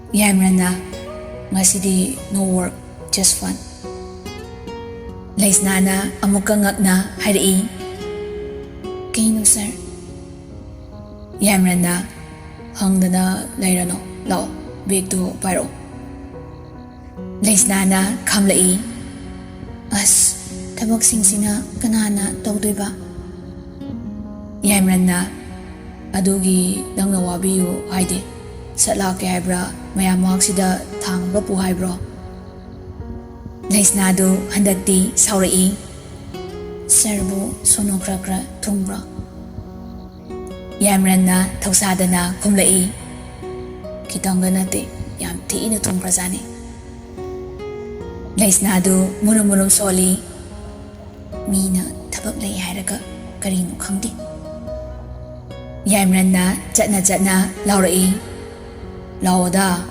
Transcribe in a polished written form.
Yamrana, ngasidi no work, just fun. Laisnana amuka ngakna hairi. Kaino sir? Yamrana, hangdana lairano, lao, big to paro. Laisnana kamlai. As, tabak singsina kanana tawdoiba. Yamrana, adugi nangna wabiyo haide. Satlake haibra mayamaksida thangga pu haibro. Laisnadu handakti saurai. Serbu sonokrakra tungbro. Yamranna thausadana kumlai. Kitanga nate yam tina tungprasani. Laisnadu murum soli. Mina tabak lay hairaga karino khangdi. Yamranna jatna laurai. Lauda